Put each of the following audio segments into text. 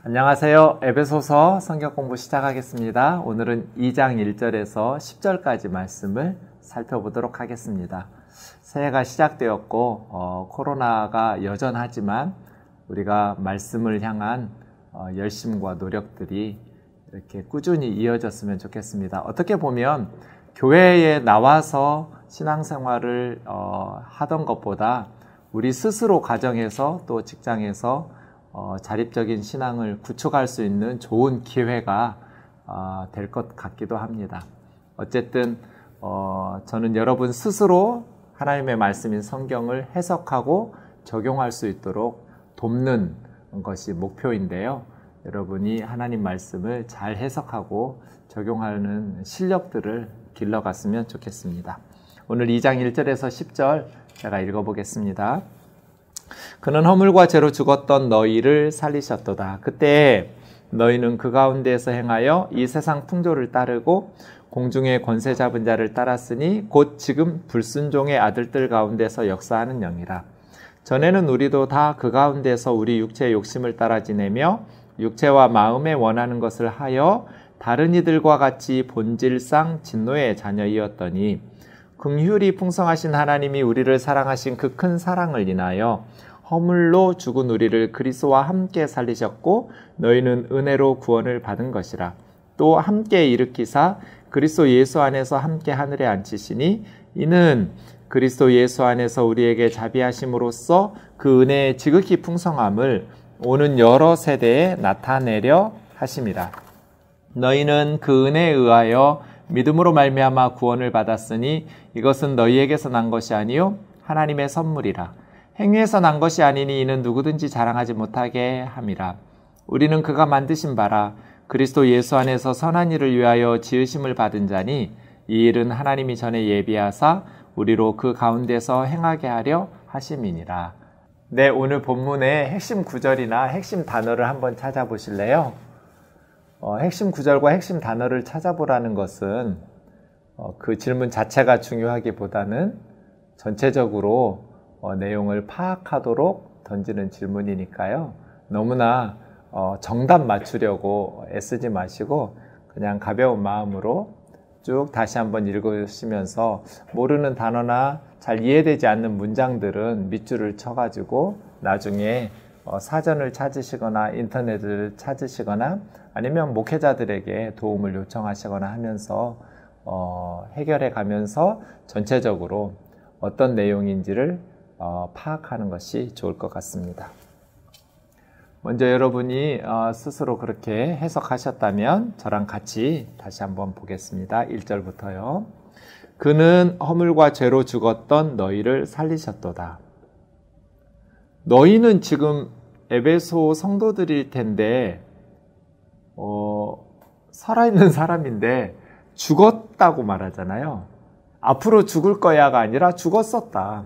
안녕하세요. 에베소서 성경 공부 시작하겠습니다. 오늘은 2장 1절에서 10절까지 말씀을 살펴보도록 하겠습니다. 새해가 시작되었고 코로나가 여전하지만 우리가 말씀을 향한 열심과 노력들이 이렇게 꾸준히 이어졌으면 좋겠습니다. 어떻게 보면 교회에 나와서 신앙생활을 하던 것보다 우리 스스로 가정에서 또 직장에서 자립적인 신앙을 구축할 수 있는 좋은 기회가 될 것 같기도 합니다. 어쨌든 저는 여러분 스스로 하나님의 말씀인 성경을 해석하고 적용할 수 있도록 돕는 것이 목표인데요. 여러분이 하나님 말씀을 잘 해석하고 적용하는 실력들을 길러갔으면 좋겠습니다. 오늘 2장 1절에서 10절 제가 읽어보겠습니다. 그는 허물과 죄로 죽었던 너희를 살리셨도다. 그때 너희는 그 가운데에서 행하여 이 세상 풍조를 따르고 공중의 권세 잡은 자를 따랐으니 곧 지금 불순종의 아들들 가운데서 역사하는 영이라. 전에는 우리도 다 그 가운데서 우리 육체의 욕심을 따라 지내며 육체와 마음에 원하는 것을 하여 다른 이들과 같이 본질상 진노의 자녀이었더니 긍휼이 풍성하신 하나님이 우리를 사랑하신 그 큰 사랑을 인하여 허물로 죽은 우리를 그리스도와 함께 살리셨고 너희는 은혜로 구원을 받은 것이라. 또 함께 일으키사 그리스도 예수 안에서 함께 하늘에 앉히시니 이는 그리스도 예수 안에서 우리에게 자비하심으로써 그 은혜의 지극히 풍성함을 오는 여러 세대에 나타내려 하심이라. 너희는 그 은혜에 의하여 믿음으로 말미암아 구원을 받았으니 이것은 너희에게서 난 것이 아니요 하나님의 선물이라. 행위에서 난 것이 아니니 이는 누구든지 자랑하지 못하게 함이라. 우리는 그가 만드신 바라 그리스도 예수 안에서 선한 일을 위하여 지으심을 받은 자니 이 일은 하나님이 전에 예비하사 우리로 그 가운데서 행하게 하려 하심이니라. 네, 오늘 본문의 핵심 구절이나 핵심 단어를 한번 찾아보실래요? 핵심 구절과 핵심 단어를 찾아보라는 것은 그 질문 자체가 중요하기보다는 전체적으로 내용을 파악하도록 던지는 질문이니까요. 너무나 정답 맞추려고 애쓰지 마시고 그냥 가벼운 마음으로 쭉 다시 한번 읽으시면서 모르는 단어나 잘 이해되지 않는 문장들은 밑줄을 쳐가지고 나중에 사전을 찾으시거나 인터넷을 찾으시거나 아니면 목회자들에게 도움을 요청하시거나 하면서 해결해 가면서 전체적으로 어떤 내용인지를 파악하는 것이 좋을 것 같습니다. 먼저 여러분이 스스로 그렇게 해석하셨다면 저랑 같이 다시 한번 보겠습니다. 1절부터요. 그는 허물과 죄로 죽었던 너희를 살리셨도다. 너희는 지금 에베소 성도들일 텐데 살아있는 사람인데 죽었다고 말하잖아요. 앞으로 죽을 거야가 아니라 죽었었다.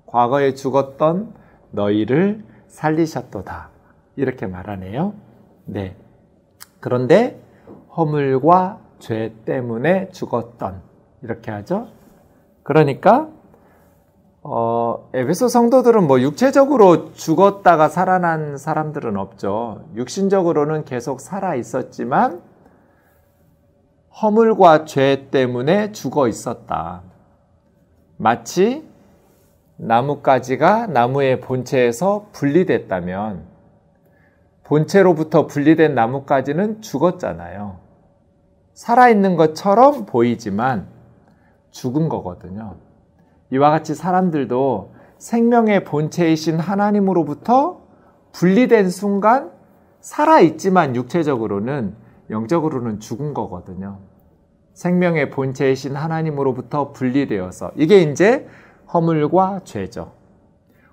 과거에 죽었던 너희를 살리셨도다. 이렇게 말하네요. 네. 그런데 허물과 죄 때문에 죽었던 이렇게 하죠. 그러니까 에베소 성도들은 육체적으로 죽었다가 살아난 사람들은 없죠. 육신적으로는 계속 살아 있었지만 허물과 죄 때문에 죽어 있었다. 마치 나뭇가지가 나무의 본체에서 분리됐다면 본체로부터 분리된 나뭇가지는 죽었잖아요. 살아있는 것처럼 보이지만 죽은 거거든요. 이와 같이 사람들도 생명의 본체이신 하나님으로부터 분리된 순간 살아있지만 육체적으로는 영적으로는 죽은 거거든요. 생명의 본체이신 하나님으로부터 분리되어서 이게 이제 허물과 죄죠.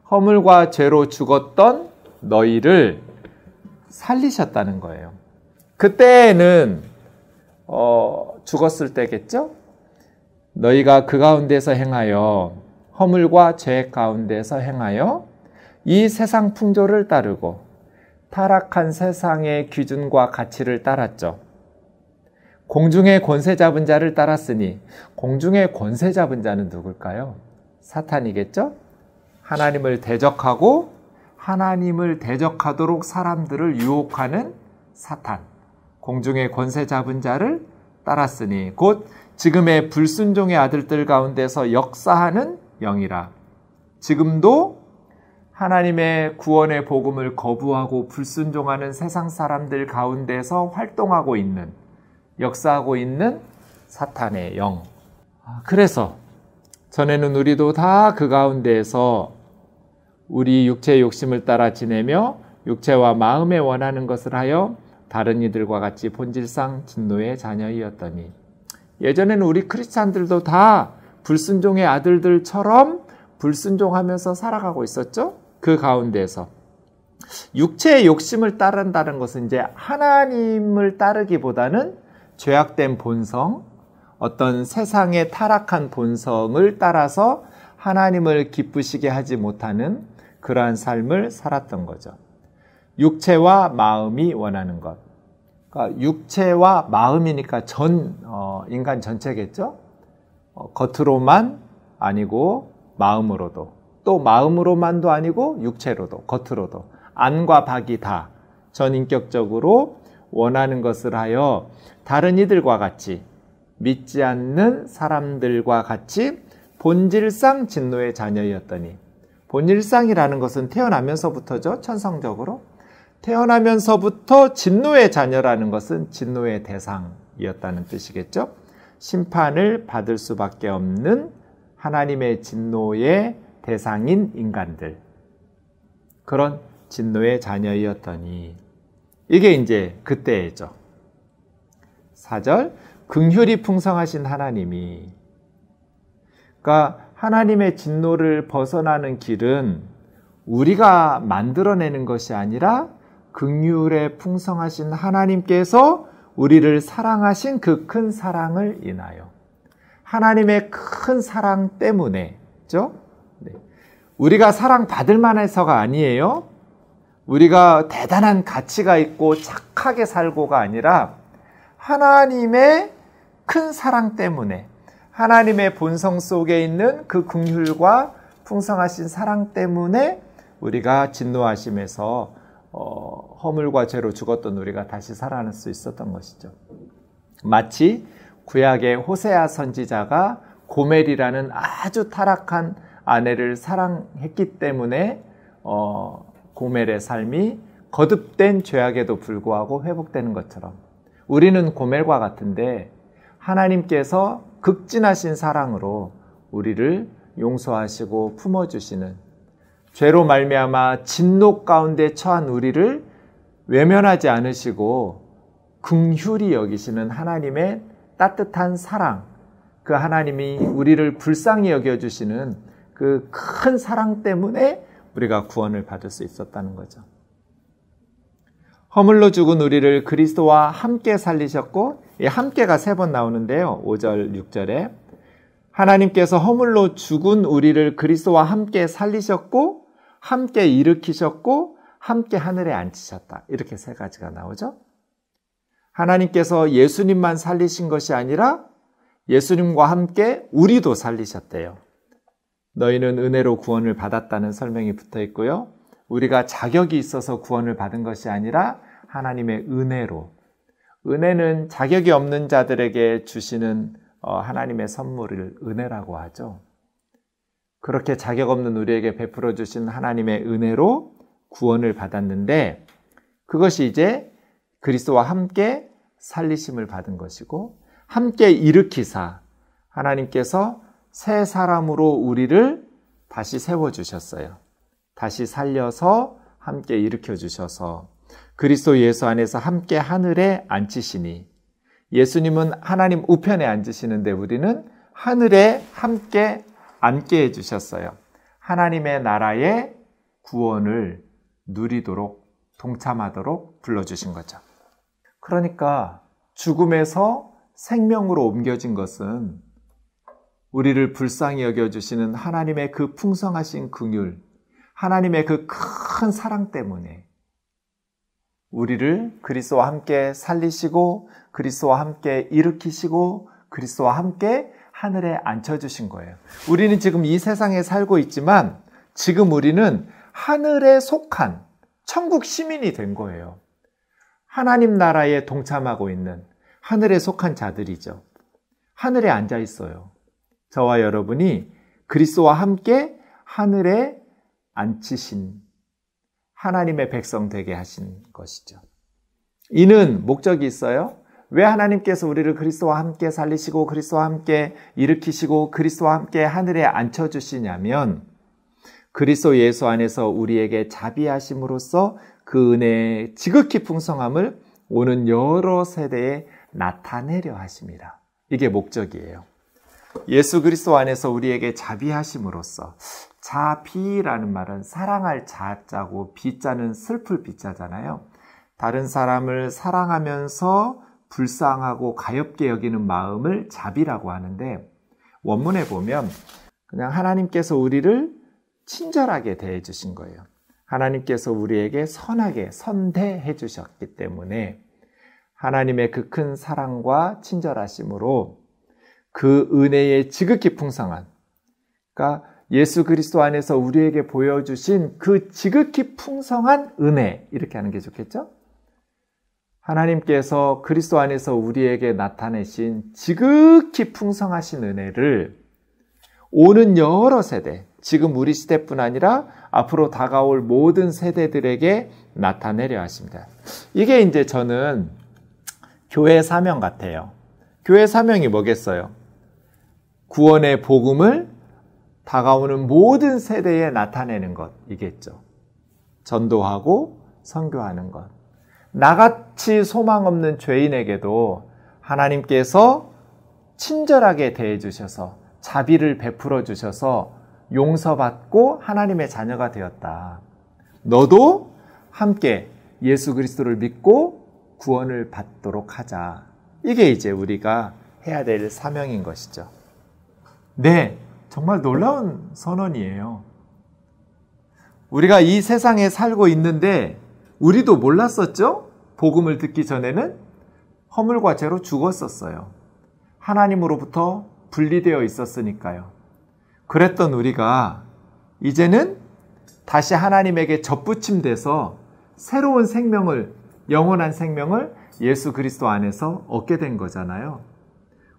허물과 죄로 죽었던 너희를 살리셨다는 거예요. 그때는 죽었을 때겠죠? 너희가 그 가운데서 행하여 허물과 죄 가운데서 행하여 이 세상 풍조를 따르고 타락한 세상의 기준과 가치를 따랐죠. 공중의 권세 잡은 자를 따랐으니 공중의 권세 잡은 자는 누굴까요? 사탄이겠죠? 하나님을 대적하고 하나님을 대적하도록 사람들을 유혹하는 사탄, 공중의 권세 잡은 자를 따랐으니 곧 지금의 불순종의 아들들 가운데서 역사하는 영이라. 지금도 하나님의 구원의 복음을 거부하고 불순종하는 세상 사람들 가운데서 활동하고 있는, 역사하고 있는 사탄의 영. 그래서 전에는 우리도 다 그 가운데에서 우리 육체의 욕심을 따라 지내며 육체와 마음에 원하는 것을 하여 다른 이들과 같이 본질상 진노의 자녀이었더니, 예전에는 우리 크리스찬들도 다 불순종의 아들들처럼 불순종하면서 살아가고 있었죠. 그 가운데서 육체의 욕심을 따른다는 것은 이제 하나님을 따르기보다는 죄악된 본성, 어떤 세상의 타락한 본성을 따라서 하나님을 기쁘시게 하지 못하는 그러한 삶을 살았던 거죠. 육체와 마음이 원하는 것. 그러니까 육체와 마음이니까 인간 전체겠죠. 겉으로만 아니고 마음으로도, 또 마음으로만도 아니고 육체로도, 겉으로도, 안과 박이 다 전인격적으로 원하는 것을 하여 다른 이들과 같이, 믿지 않는 사람들과 같이 본질상 진노의 자녀이었더니, 본질상이라는 것은 태어나면서부터죠. 천성적으로 태어나면서부터 진노의 자녀라는 것은 진노의 대상이었다는 뜻이겠죠. 심판을 받을 수밖에 없는 하나님의 진노의 대상인 인간들, 그런 진노의 자녀이었더니, 이게 이제 그때죠. 4절, 긍휼이 풍성하신 하나님이, 그러니까 하나님의 진노를 벗어나는 길은 우리가 만들어내는 것이 아니라 긍휼에 풍성하신 하나님께서 우리를 사랑하신 그 큰 사랑을 인하여, 하나님의 큰 사랑 때문에죠. 네. 우리가 사랑받을 만해서가 아니에요. 우리가 대단한 가치가 있고 착하게 살고가 아니라 하나님의 큰 사랑 때문에, 하나님의 본성 속에 있는 그 긍휼과 풍성하신 사랑 때문에 우리가 진노하심에서 허물과 죄로 죽었던 우리가 다시 살아날 수 있었던 것이죠. 마치 구약의 호세아 선지자가 고멜이라는 아주 타락한 아내를 사랑했기 때문에 고멜의 삶이 거듭된 죄악에도 불구하고 회복되는 것처럼, 우리는 고멜과 같은데 하나님께서 극진하신 사랑으로 우리를 용서하시고 품어주시는, 죄로 말미암아 진노 가운데 처한 우리를 외면하지 않으시고 긍휼히 여기시는 하나님의 따뜻한 사랑, 그 하나님이 우리를 불쌍히 여겨주시는 그 큰 사랑 때문에 우리가 구원을 받을 수 있었다는 거죠. 허물로 죽은 우리를 그리스도와 함께 살리셨고, 이 함께가 3번 나오는데요. 5절, 6절에 하나님께서 허물로 죽은 우리를 그리스도와 함께 살리셨고, 함께 일으키셨고, 함께 하늘에 앉히셨다. 이렇게 3가지가 나오죠. 하나님께서 예수님만 살리신 것이 아니라 예수님과 함께 우리도 살리셨대요. 너희는 은혜로 구원을 받았다는 설명이 붙어 있고요. 우리가 자격이 있어서 구원을 받은 것이 아니라 하나님의 은혜로, 은혜는 자격이 없는 자들에게 주시는 하나님의 선물을 은혜라고 하죠. 그렇게 자격 없는 우리에게 베풀어 주신 하나님의 은혜로 구원을 받았는데, 그것이 이제 그리스도와 함께 살리심을 받은 것이고, 함께 일으키사 하나님께서 새 사람으로 우리를 다시 세워주셨어요. 다시 살려서 함께 일으켜 주셔서 그리스도 예수 안에서 함께 하늘에 앉히시니, 예수님은 하나님 우편에 앉으시는데 우리는 하늘에 함께 앉게 해주셨어요. 하나님의 나라의 구원을 누리도록, 동참하도록 불러주신 거죠. 그러니까 죽음에서 생명으로 옮겨진 것은 우리를 불쌍히 여겨주시는 하나님의 그 풍성하신 긍휼, 하나님의 그 큰 사랑 때문에 우리를 그리스도와 함께 살리시고, 그리스도와 함께 일으키시고, 그리스도와 함께 하늘에 앉혀주신 거예요. 우리는 지금 이 세상에 살고 있지만 지금 우리는 하늘에 속한 천국 시민이 된 거예요. 하나님 나라에 동참하고 있는 하늘에 속한 자들이죠. 하늘에 앉아 있어요. 저와 여러분이 그리스도와 함께 하늘에 앉히신 하나님의 백성 되게 하신 것이죠. 이는 목적이 있어요. 왜 하나님께서 우리를 그리스도와 함께 살리시고 그리스도와 함께 일으키시고 그리스도와 함께 하늘에 앉혀주시냐면 그리스도 예수 안에서 우리에게 자비하심으로써 그 은혜의 지극히 풍성함을 오는 여러 세대에 나타내려 하심이라. 이게 목적이에요. 예수 그리스도 안에서 우리에게 자비하심으로써, 자비라는 말은 사랑할 자자고 비자는 슬플 비자잖아요. 다른 사람을 사랑하면서 불쌍하고 가엾게 여기는 마음을 자비라고 하는데, 원문에 보면 그냥 하나님께서 우리를 친절하게 대해 주신 거예요. 하나님께서 우리에게 선하게 선대해 주셨기 때문에 하나님의 그 큰 사랑과 친절하심으로 그 은혜의 지극히 풍성한, 그러니까 예수 그리스도 안에서 우리에게 보여주신 그 지극히 풍성한 은혜, 이렇게 하는 게 좋겠죠? 하나님께서 그리스도 안에서 우리에게 나타내신 지극히 풍성하신 은혜를 오는 여러 세대, 지금 우리 시대뿐 아니라 앞으로 다가올 모든 세대들에게 나타내려 하십니다. 이게 이제 저는 교회 사명 같아요. 교회 사명이 뭐겠어요? 구원의 복음을 다가오는 모든 세대에 나타내는 것이겠죠. 전도하고 선교하는 것. 나같이 소망 없는 죄인에게도 하나님께서 친절하게 대해 주셔서 자비를 베풀어 주셔서 용서받고 하나님의 자녀가 되었다. 너도 함께 예수 그리스도를 믿고 구원을 받도록 하자. 이게 이제 우리가 해야 될 사명인 것이죠. 네, 정말 놀라운 선언이에요. 우리가 이 세상에 살고 있는데 우리도 몰랐었죠? 복음을 듣기 전에는 허물과 죄로 죽었었어요. 하나님으로부터 분리되어 있었으니까요. 그랬던 우리가 이제는 다시 하나님에게 접붙임돼서 새로운 생명을, 영원한 생명을 예수 그리스도 안에서 얻게 된 거잖아요.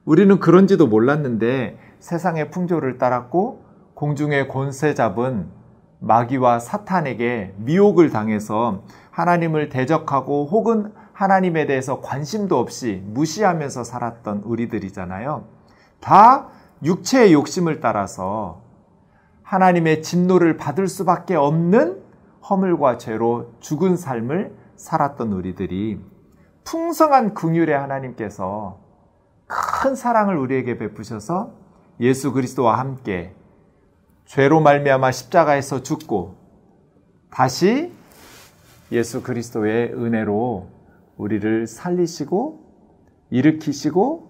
우리는 그런지도 몰랐는데 세상의 풍조를 따랐고 공중의 권세 잡은 마귀와 사탄에게 미혹을 당해서 하나님을 대적하고 혹은 하나님에 대해서 관심도 없이 무시하면서 살았던 우리들이잖아요. 다 육체의 욕심을 따라서 하나님의 진노를 받을 수밖에 없는 허물과 죄로 죽은 삶을 살았던 우리들이 풍성한 긍휼의 하나님께서 큰 사랑을 우리에게 베푸셔서 예수 그리스도와 함께 죄로 말미암아 십자가에서 죽고 다시 예수 그리스도의 은혜로 우리를 살리시고 일으키시고,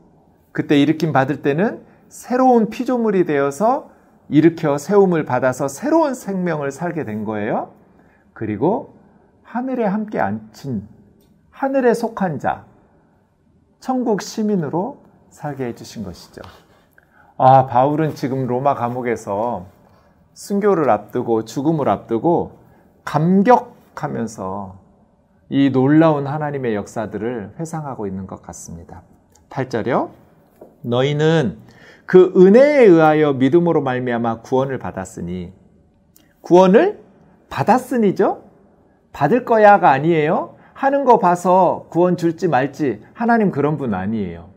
그때 일으킴 받을 때는 새로운 피조물이 되어서 일으켜 세움을 받아서 새로운 생명을 살게 된 거예요. 그리고 하늘에 함께 앉힌, 하늘에 속한 자, 천국 시민으로 살게 해주신 것이죠. 바울은 지금 로마 감옥에서 순교를 앞두고 죽음을 앞두고 감격하면서 이 놀라운 하나님의 역사들을 회상하고 있는 것 같습니다. 8절이요. 너희는 그 은혜에 의하여 믿음으로 말미암아 구원을 받았으니, 구원을 받았으니죠? 받을 거야가 아니에요. 하는 거 봐서 구원 줄지 말지, 하나님 그런 분 아니에요.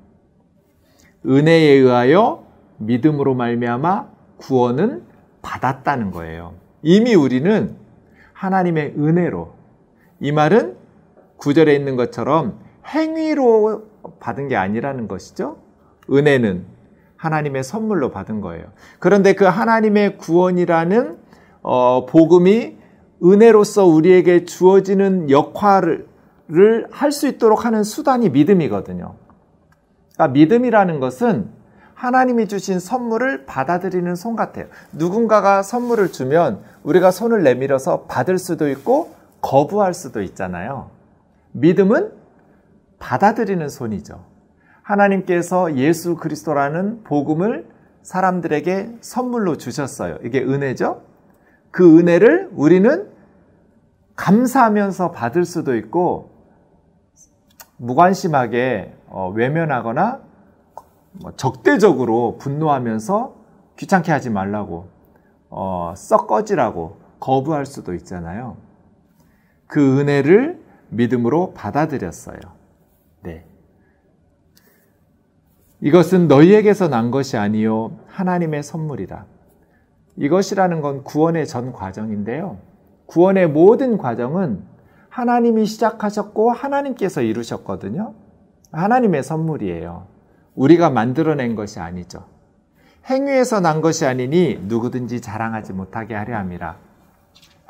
은혜에 의하여 믿음으로 말미암아 구원은 받았다는 거예요. 이미 우리는 하나님의 은혜로, 이 말은 9절에 있는 것처럼 행위로 받은 게 아니라는 것이죠. 은혜는 하나님의 선물로 받은 거예요. 그런데 그 하나님의 구원이라는 복음이 은혜로서 우리에게 주어지는 역할을 할 수 있도록 하는 수단이 믿음이거든요. 그러니까 믿음이라는 것은 하나님이 주신 선물을 받아들이는 손 같아요. 누군가가 선물을 주면 우리가 손을 내밀어서 받을 수도 있고 거부할 수도 있잖아요. 믿음은 받아들이는 손이죠. 하나님께서 예수 그리스도라는 복음을 사람들에게 선물로 주셨어요. 이게 은혜죠. 그 은혜를 우리는 감사하면서 받을 수도 있고 무관심하게 외면하거나 적대적으로 분노하면서 귀찮게 하지 말라고 썩 꺼지라고 거부할 수도 있잖아요. 그 은혜를 믿음으로 받아들였어요. 네. 이것은 너희에게서 난 것이 아니요 하나님의 선물이라. 이것이라는 건 구원의 전 과정인데요. 구원의 모든 과정은 하나님이 시작하셨고 하나님께서 이루셨거든요. 하나님의 선물이에요. 우리가 만들어낸 것이 아니죠. 행위에서 난 것이 아니니 누구든지 자랑하지 못하게 하려 함이라.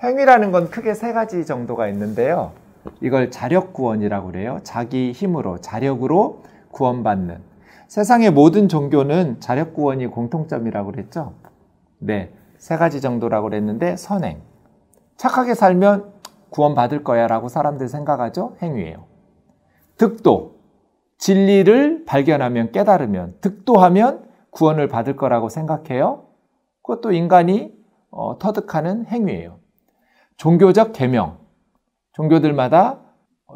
행위라는 건 크게 세 가지 정도가 있는데요. 이걸 자력구원이라고 그래요. 자기 힘으로, 자력으로 구원받는. 세상의 모든 종교는 자력구원이 공통점이라고 그랬죠. 네, 세 가지 정도라고 그랬는데 선행. 착하게 살면 구원받을 거야 라고 사람들 생각하죠. 행위예요. 득도. 진리를 발견하면, 깨달으면, 득도하면 구원을 받을 거라고 생각해요. 그것도 인간이 터득하는 행위예요. 종교적 계명. 종교들마다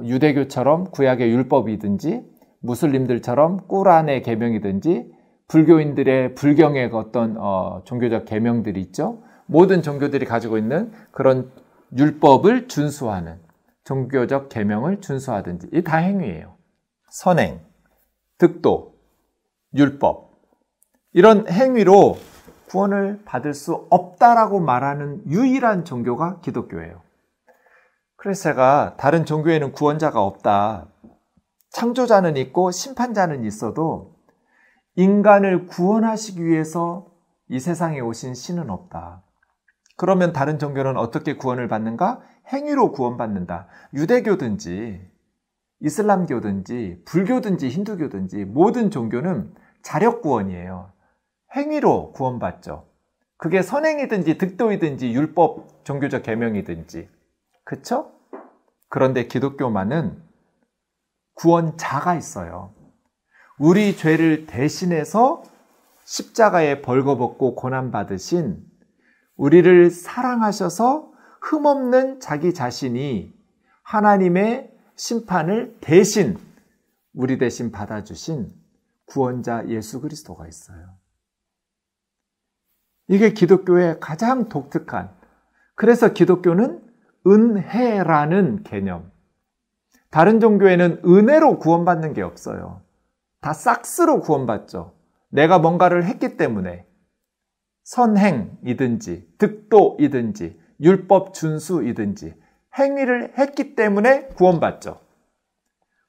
유대교처럼 구약의 율법이든지 무슬림들처럼 꾸란의 계명이든지 불교인들의 불경의 어떤 종교적 계명들이 있죠. 모든 종교들이 가지고 있는 그런 율법을 준수하는 종교적 계명을 준수하든지 이 다 행위예요. 선행, 득도, 율법 이런 행위로 구원을 받을 수 없다라고 말하는 유일한 종교가 기독교예요. 그래서 제가 다른 종교에는 구원자가 없다. 창조자는 있고 심판자는 있어도 인간을 구원하시기 위해서 이 세상에 오신 신은 없다. 그러면 다른 종교는 어떻게 구원을 받는가? 행위로 구원받는다. 유대교든지 이슬람교든지 불교든지 힌두교든지 모든 종교는 자력구원이에요. 행위로 구원받죠. 그게 선행이든지 득도이든지 율법 종교적 계명이든지. 그렇죠? 그런데 기독교만은 구원자가 있어요. 우리 죄를 대신해서 십자가에 벌거벗고 고난받으신 우리를 사랑하셔서 흠없는 자기 자신이 하나님의 심판을 대신 우리 대신 받아주신 구원자 예수 그리스도가 있어요. 이게 기독교의 가장 독특한, 그래서 기독교는 은혜라는 개념. 다른 종교에는 은혜로 구원받는 게 없어요. 다 싹스로 구원받죠. 내가 뭔가를 했기 때문에 선행이든지 득도이든지 율법 준수이든지 행위를 했기 때문에 구원받죠.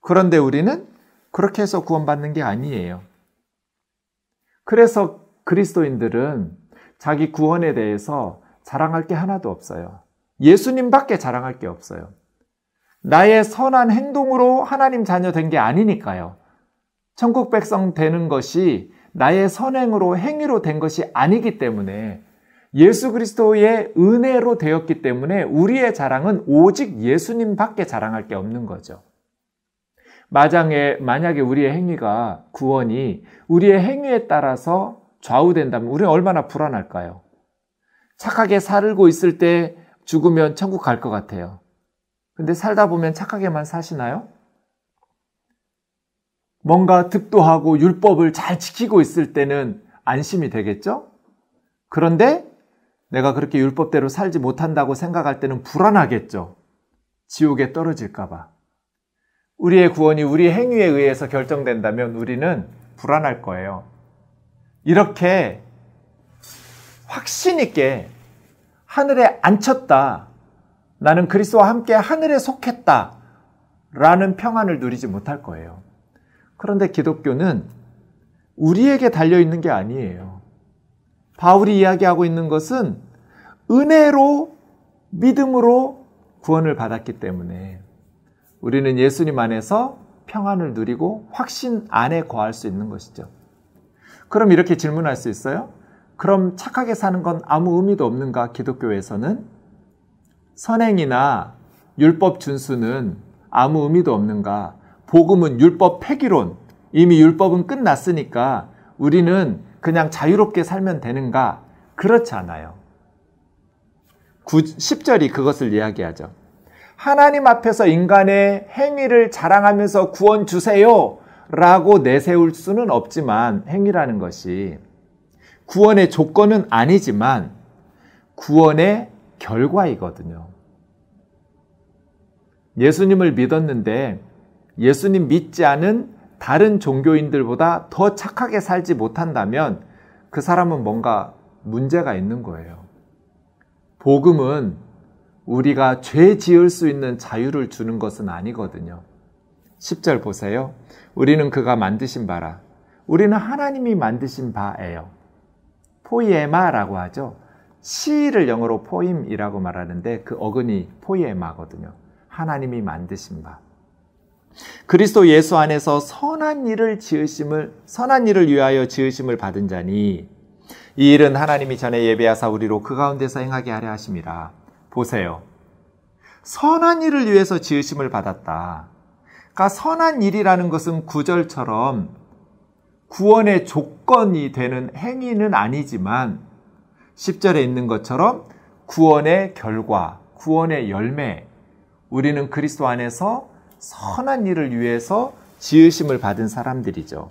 그런데 우리는 그렇게 해서 구원받는 게 아니에요. 그래서 그리스도인들은 자기 구원에 대해서 자랑할 게 하나도 없어요. 예수님밖에 자랑할 게 없어요. 나의 선한 행동으로 하나님 자녀 된 게 아니니까요. 천국 백성 되는 것이 나의 선행으로 행위로 된 것이 아니기 때문에 예수 그리스도의 은혜로 되었기 때문에 우리의 자랑은 오직 예수님밖에 자랑할 게 없는 거죠. 만약에 우리의 행위가 구원이 우리의 행위에 따라서 좌우된다면 우리는 얼마나 불안할까요? 착하게 살고 있을 때 죽으면 천국 갈 것 같아요. 근데 살다 보면 착하게만 사시나요? 뭔가 득도하고 율법을 잘 지키고 있을 때는 안심이 되겠죠? 그런데 내가 그렇게 율법대로 살지 못한다고 생각할 때는 불안하겠죠? 지옥에 떨어질까 봐. 우리의 구원이 우리 행위에 의해서 결정된다면 우리는 불안할 거예요. 이렇게 확신 있게 하늘에 앉혔다. 나는 그리스도와 함께 하늘에 속했다. 라는 평안을 누리지 못할 거예요. 그런데 기독교는 우리에게 달려있는 게 아니에요. 바울이 이야기하고 있는 것은 은혜로 믿음으로 구원을 받았기 때문에 우리는 예수님 안에서 평안을 누리고 확신 안에 거할 수 있는 것이죠. 그럼 이렇게 질문할 수 있어요? 그럼 착하게 사는 건 아무 의미도 없는가? 기독교에서는 선행이나 율법 준수는 아무 의미도 없는가? 복음은 율법 폐기론, 이미 율법은 끝났으니까 우리는 그냥 자유롭게 살면 되는가? 그렇지 않아요. 10절이 그것을 이야기하죠. 하나님 앞에서 인간의 행위를 자랑하면서 구원 주세요 라고 내세울 수는 없지만, 행위라는 것이 구원의 조건은 아니지만 구원의 결과이거든요. 예수님을 믿었는데 예수님 믿지 않은 다른 종교인들보다 더 착하게 살지 못한다면 그 사람은 뭔가 문제가 있는 거예요. 복음은 우리가 죄 지을 수 있는 자유를 주는 것은 아니거든요. 10절 보세요. 우리는 그가 만드신 바라. 우리는 하나님이 만드신 바예요. 포이에마라고 하죠. 시를 영어로 포임이라고 말하는데 그 어근이 포이에마거든요. 하나님이 만드신 바. 그리스도 예수 안에서 선한 일을 위하여 지으심을 받은 자니 이 일은 하나님이 전에 예비하사 우리로 그 가운데서 행하게 하려 하심이라. 보세요. 선한 일을 위해서 지으심을 받았다. 그러니까 선한 일이라는 것은 구절처럼 구원의 조건이 되는 행위는 아니지만 10절에 있는 것처럼 구원의 결과, 구원의 열매, 우리는 그리스도 안에서 선한 일을 위해서 지으심을 받은 사람들이죠.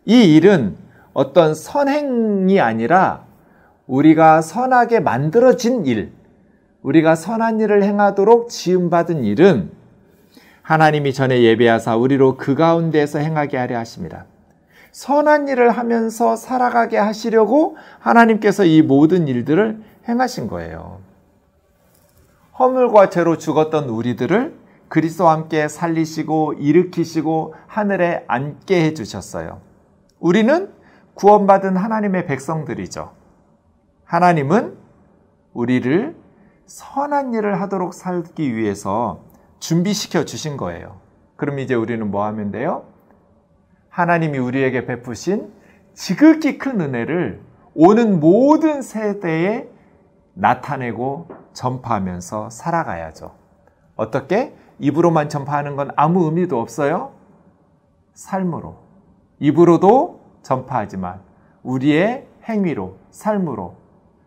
이 일은 어떤 선행이 아니라 우리가 선하게 만들어진 일, 우리가 선한 일을 행하도록 지음받은 일은 하나님이 전에 예비하사 우리로 그 가운데에서 행하게 하려 하십니다. 선한 일을 하면서 살아가게 하시려고 하나님께서 이 모든 일들을 행하신 거예요. 허물과 죄로 죽었던 우리들을 그리스도와 함께 살리시고 일으키시고 하늘에 앉게 해주셨어요. 우리는 구원받은 하나님의 백성들이죠. 하나님은 우리를 선한 일을 하도록 살기 위해서 준비시켜 주신 거예요. 그럼 이제 우리는 뭐 하면 돼요? 하나님이 우리에게 베푸신 지극히 큰 은혜를 오는 모든 세대에 나타내고 전파하면서 살아가야죠. 어떻게? 입으로만 전파하는 건 아무 의미도 없어요. 삶으로. 입으로도 전파하지만 우리의 행위로, 삶으로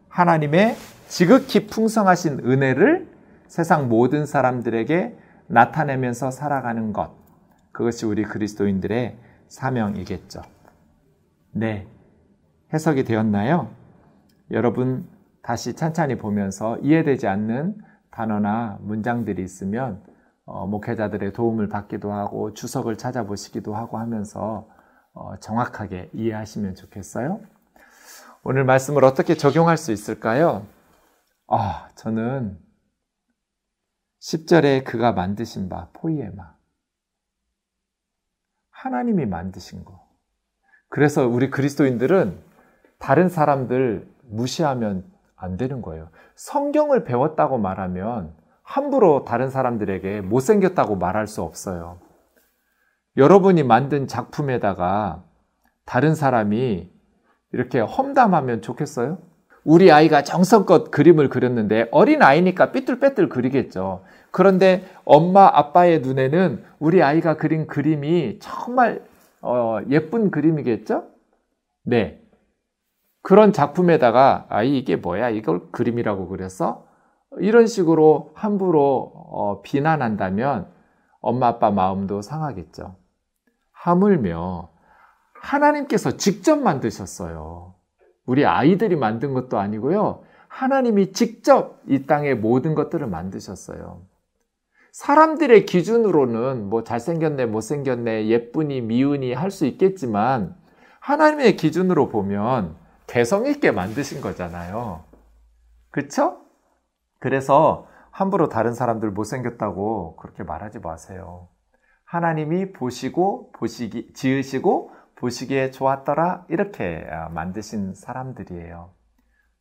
하나님의 지극히 풍성하신 은혜를 세상 모든 사람들에게 나타내면서 살아가는 것. 그것이 우리 그리스도인들의 사명이겠죠. 네. 해석이 되었나요? 여러분 다시 찬찬히 보면서 이해되지 않는 단어나 문장들이 있으면 목회자들의 도움을 받기도 하고 주석을 찾아보시기도 하고 하면서 정확하게 이해하시면 좋겠어요. 오늘 말씀을 어떻게 적용할 수 있을까요? 저는 10절에 그가 만드신 바, 포이에마. 하나님이 만드신 거. 그래서 우리 그리스도인들은 다른 사람들 무시하면 안 되는 거예요. 성경을 배웠다고 말하면 함부로 다른 사람들에게 못생겼다고 말할 수 없어요. 여러분이 만든 작품에다가 다른 사람이 이렇게 험담하면 좋겠어요? 우리 아이가 정성껏 그림을 그렸는데 어린 아이니까 삐뚤빼뚤 그리겠죠. 그런데 엄마 아빠의 눈에는 우리 아이가 그린 그림이 정말 예쁜 그림이겠죠? 네. 그런 작품에다가 이게 뭐야? 이걸 그림이라고 그렸어? 이런 식으로 함부로 비난한다면 엄마 아빠 마음도 상하겠죠. 하물며 하나님께서 직접 만드셨어요. 우리 아이들이 만든 것도 아니고요. 하나님이 직접 이 땅의 모든 것들을 만드셨어요. 사람들의 기준으로는 뭐 잘생겼네, 못생겼네, 예쁘니, 미우니 할 수 있겠지만 하나님의 기준으로 보면 개성 있게 만드신 거잖아요. 그렇죠? 그래서 함부로 다른 사람들 못생겼다고 그렇게 말하지 마세요. 하나님이 지으시고 보시기에 좋았더라 이렇게 만드신 사람들이에요.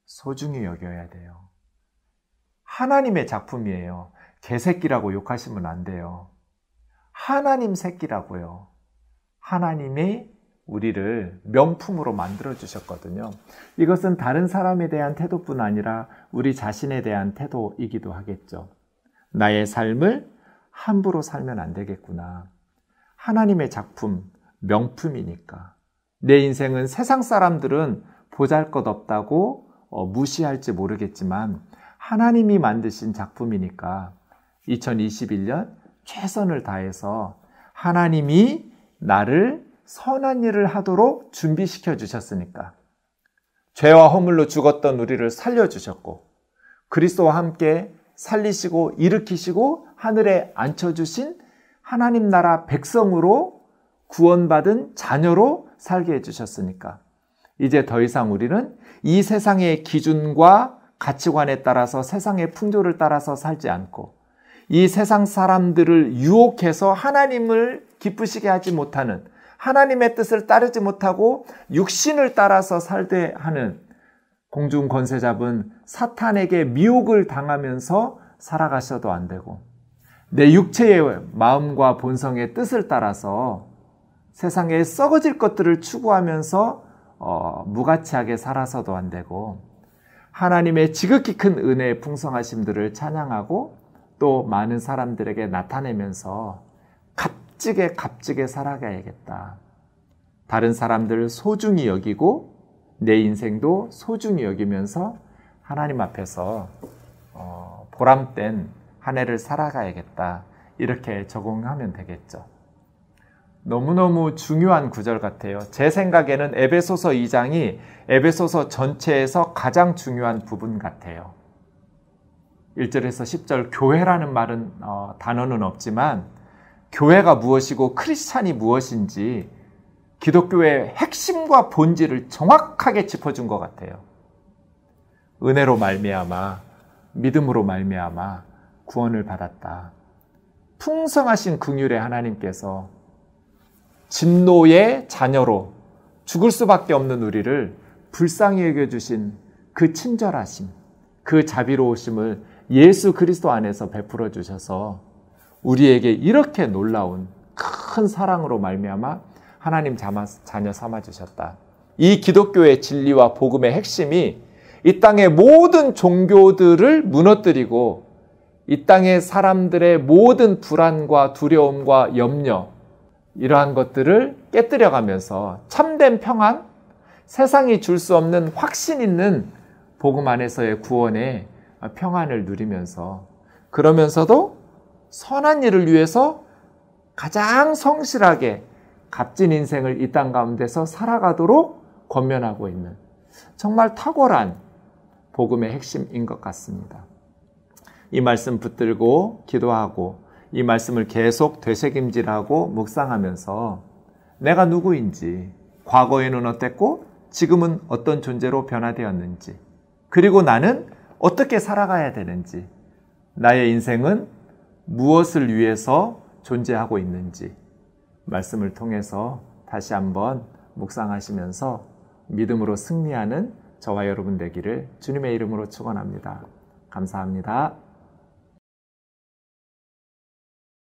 소중히 여겨야 돼요. 하나님의 작품이에요. 개새끼라고 욕하시면 안 돼요. 하나님 새끼라고요. 하나님이 우리를 명품으로 만들어 주셨거든요. 이것은 다른 사람에 대한 태도뿐 아니라 우리 자신에 대한 태도이기도 하겠죠. 나의 삶을 함부로 살면 안 되겠구나. 하나님의 작품, 명품이니까. 내 인생은 세상 사람들은 보잘것없다고 무시할지 모르겠지만 하나님이 만드신 작품이니까 2021년 최선을 다해서 하나님이 나를 선한 일을 하도록 준비시켜 주셨으니까, 죄와 허물로 죽었던 우리를 살려주셨고 그리스도와 함께 살리시고 일으키시고 하늘에 앉혀주신 하나님 나라 백성으로 구원받은 자녀로 살게 해주셨으니까 이제 더 이상 우리는 이 세상의 기준과 가치관에 따라서 세상의 풍조를 따라서 살지 않고 이 세상 사람들을 유혹해서 하나님을 기쁘시게 하지 못하는, 하나님의 뜻을 따르지 못하고 육신을 따라서 살게 하는 공중 권세 잡은 사탄에게 미혹을 당하면서 살아가셔도 안 되고, 내 육체의 마음과 본성의 뜻을 따라서 세상에 썩어질 것들을 추구하면서 무가치하게 살아서도 안 되고, 하나님의 지극히 큰 은혜의 풍성하심들을 찬양하고 또 많은 사람들에게 나타내면서 값지게 살아가야겠다. 다른 사람들을 소중히 여기고 내 인생도 소중히 여기면서 하나님 앞에서 보람된 한 해를 살아가야겠다. 이렇게 적용하면 되겠죠. 너무너무 중요한 구절 같아요. 제 생각에는 에베소서 2장이 에베소서 전체에서 가장 중요한 부분 같아요. 1절에서 10절 교회라는 말은 단어는 없지만 교회가 무엇이고 크리스찬이 무엇인지 기독교의 핵심과 본질을 정확하게 짚어준 것 같아요. 은혜로 말미암아 믿음으로 말미암아 구원을 받았다. 풍성하신 긍휼의 하나님께서 진노의 자녀로 죽을 수밖에 없는 우리를 불쌍히 여겨주신 그 친절하심, 그 자비로우심을 예수 그리스도 안에서 베풀어 주셔서 우리에게 이렇게 놀라운 큰 사랑으로 말미암아 하나님 자녀 삼아 주셨다. 이 기독교의 진리와 복음의 핵심이 이 땅의 모든 종교들을 무너뜨리고 이 땅의 사람들의 모든 불안과 두려움과 염려, 이러한 것들을 깨뜨려가면서 참된 평안, 세상이 줄 수 없는 확신 있는 복음 안에서의 구원의 평안을 누리면서, 그러면서도 선한 일을 위해서 가장 성실하게 값진 인생을 이 땅 가운데서 살아가도록 권면하고 있는 정말 탁월한 복음의 핵심인 것 같습니다. 이 말씀 붙들고 기도하고 이 말씀을 계속 되새김질하고 묵상하면서 내가 누구인지, 과거에는 어땠고 지금은 어떤 존재로 변화되었는지, 그리고 나는 어떻게 살아가야 되는지, 나의 인생은 무엇을 위해서 존재하고 있는지 말씀을 통해서 다시 한번 묵상하시면서 믿음으로 승리하는 저와 여러분 되기를 주님의 이름으로 축원합니다. 감사합니다.